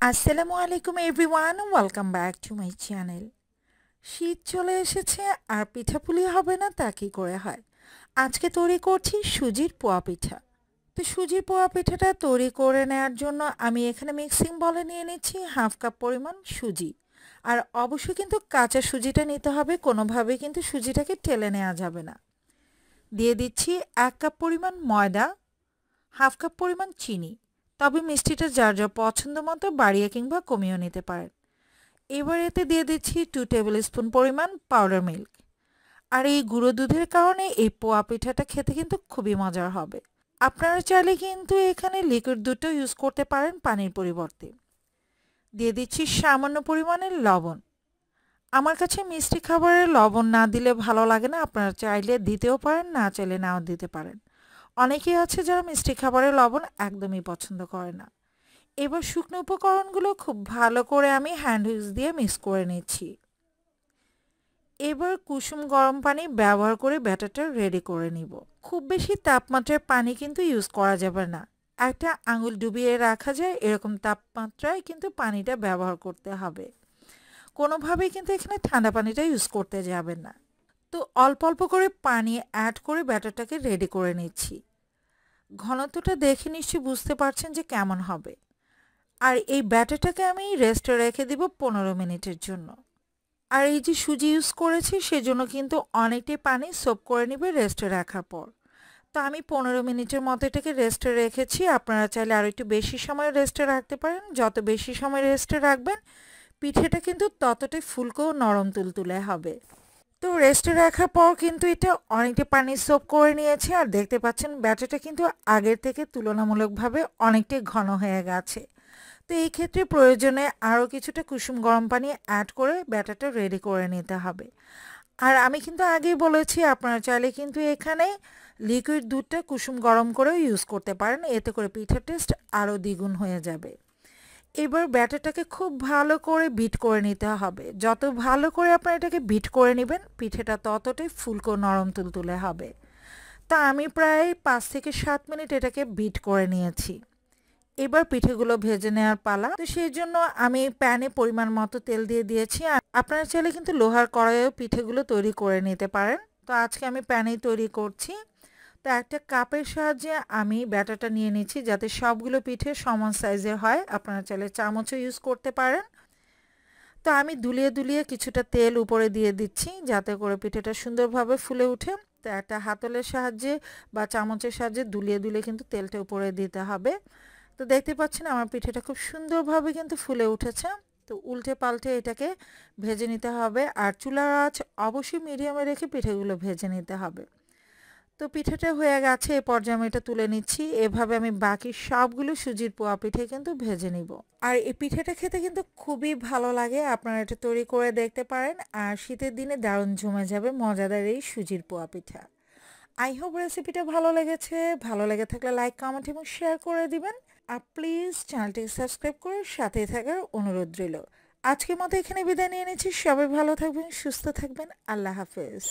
আসসালামু আলাইকুম everyone, welcome back to my channel. শীত চলে এসেছে আর পিঠাপুলি হবে না তা কি করে হয়। আজকে তৈরি করছি সুজির পোয়া পিঠা। তো সুজির পোয়া পিঠাটা তৈরি করে নেওয়ার জন্য আমি এখানে মিক্সিং বলে নিয়ে নিচ্ছি হাফ কাপ পরিমাণ সুজি। আর অবশ্যই কিন্তু কাঁচা সুজিটা নিতে হবে, কোনোভাবেই কিন্তু সুজিটাকে ঠেলে নেওয়া যাবে না। দিয়ে দিচ্ছি 1 কাপ পরিমাণ ময়দা, হাফ কাপ পরিমাণ চিনি। তবে মিষ্টিটা যার যার পছন্দ মতো বাড়িয়ে কিংবা কমিয়েও নিতে পারেন। এবার এতে দিয়ে দিচ্ছি 2 টেবিল স্পুন পরিমাণ পাউডার মিল্ক। আর এই গুঁড়ো দুধের কারণে এই পোয়া পিঠাটা খেতে কিন্তু খুবই মজার হবে। আপনারা চাইলে কিন্তু এখানে লিকুইড দুধটাও ইউজ করতে পারেন পানির পরিবর্তে। দিয়ে দিচ্ছি সামান্য পরিমাণের লবণ। আমার কাছে মিষ্টি খাবারে লবণ না দিলে ভালো লাগে না, আপনারা চাইলে দিতেও পারেন, না চাইলে নাও দিতে পারেন। অনেকেই আছে যারা মিষ্টি খাবারে লবণ একদমই পছন্দ করে না। এবার শুকনো উপকরণগুলো খুব ভালো করে আমি হ্যান্ড হুইস্ক দিয়ে মিক্স করে নিচ্ছি। এবার কুসুম গরম পানি ব্যবহার করে ব্যাটারটা রেডি করে নিব। খুব বেশি তাপমাত্রার পানি কিন্তু ইউজ করা যাবে না। একটা আঙুল ডুবিয়ে রাখা যায় এরকম তাপমাত্রায় কিন্তু পানিটা ব্যবহার করতে হবে। কোনোভাবেই কিন্তু এখানে ঠান্ডা পানিটা ইউজ করতে যাবেন না। তো অল্প অল্প করে পানি অ্যাড করে ব্যাটারটাকে রেডি করে নিচ্ছি। ঘনত্বটা দেখে নিশ্চয়ই বুঝতে পারছেন যে কেমন হবে। আর এই ব্যাটারটাকে আমি রেস্টে রেখে দিব 15 মিনিটের জন্য। আর এই যে সুজি ইউজ করেছি সেজন্য কিন্তু অনেকটাই পানি সোপ করে নিবে রেস্টে রাখার পর। তো আমি 15 মিনিটের মতো এটাকে রেস্টে রেখেছি। আপনারা চাইলে আরও একটু বেশি সময় রেস্টে রাখতে পারেন। যত বেশি সময় রেস্টে রাখবেন পিঠেটা কিন্তু ততটাই ফুলকো নরম তুলতুলে হবে। তো রেস্টে রাখার পর কিন্তু এটা অনেকটা পানি সোপ করে নিয়েছে। আর দেখতে পাচ্ছেন ব্যাটারটা কিন্তু আগের থেকে তুলনামূলকভাবে অনেকটাই ঘন হয়ে গেছে। তো এই ক্ষেত্রে প্রয়োজনে আরও কিছুটা কুসুম গরম পানি অ্যাড করে ব্যাটারটা রেডি করে নিতে হবে। আর আমি কিন্তু আগেই বলেছি আপনারা চাইলে কিন্তু এখানে লিকুইড দুধটা কুসুম গরম করেও ইউজ করতে পারেন, এতে করে পিঠার টেস্ট আরও দ্বিগুণ হয়ে যাবে। এবার ব্যাটারটাকে খুব ভালো করে বিট করে নিতে হবে। যত ভালো করে আপনারা এটাকে বিট করে নেবেন পিঠেটা ততটাই ফুলকো নরম তুলতুলে হবে। তা আমি প্রায় 5 থেকে 7 মিনিট এটাকে বিট করে নিয়েছি। এবার পিঠেগুলো ভেজে নেওয়ার পালা। তো সেই জন্য আমি প্যানে পরিমাণ মতো তেল দিয়ে দিয়েছি। আর আপনারা চাইলে কিন্তু লোহার কড়াইয়েও পিঠেগুলো তৈরি করে নিতে পারেন। তো আজকে আমি প্যানেই তৈরি করছি। তো একটা কাপের সাহায্যে আমি ব্যাটারটা নিয়ে নিচ্ছি যাতে সবগুলো পিঠে সমান সাইজের হয়। আপনারা চাইলে চামচও ইউজ করতে পারেন। তো আমি দুলিয়ে দুলিয়ে কিছুটা তেল উপরে দিয়ে দিচ্ছি যাতে করে পিঠেটা সুন্দরভাবে ফুলে ওঠে। তো একটা হাতলের সাহায্যে বা চামচের সাহায্যে দুলিয়ে দুলিয়ে কিন্তু তেলটা উপরে দিতে হবে। তো দেখতে পাচ্ছেন আমার পিঠেটা খুব সুন্দরভাবে কিন্তু ফুলে উঠেছে। তো উল্টে পাল্টে এটাকে ভেজে নিতে হবে। আর চুলার আঁচ অবশ্যই মিডিয়ামে রেখে পিঠেগুলো ভেজে নিতে হবে। তো পিঠাটা হয়ে গেছে, এ পর্যায়ে আমি এটা তুলে নিচ্ছি। এভাবে আমি বাকি সবগুলো সুজির পোয়া পিঠে কিন্তু ভেজে নিব। আর এই পিঠাটা খেতে কিন্তু খুবই ভালো লাগে, আপনারা এটা তৈরি করে দেখতে পারেন। আর শীতের দিনে দারুণ জমে যাবে মজাদার এই সুজির পোয়া পিঠা। আই হোপ রেসিপিটা ভালো লেগেছে। ভালো লেগে থাকলে লাইক, কমেন্ট এবং শেয়ার করে দিবেন। আর প্লিজ চ্যানেলটিকে সাবস্ক্রাইব করে সাথে থাকার অনুরোধ রইল। আজকের মতো এখানে বিদায় নিয়ে নিচ্ছি। সবাই ভালো থাকবেন, সুস্থ থাকবেন। আল্লাহ হাফেজ।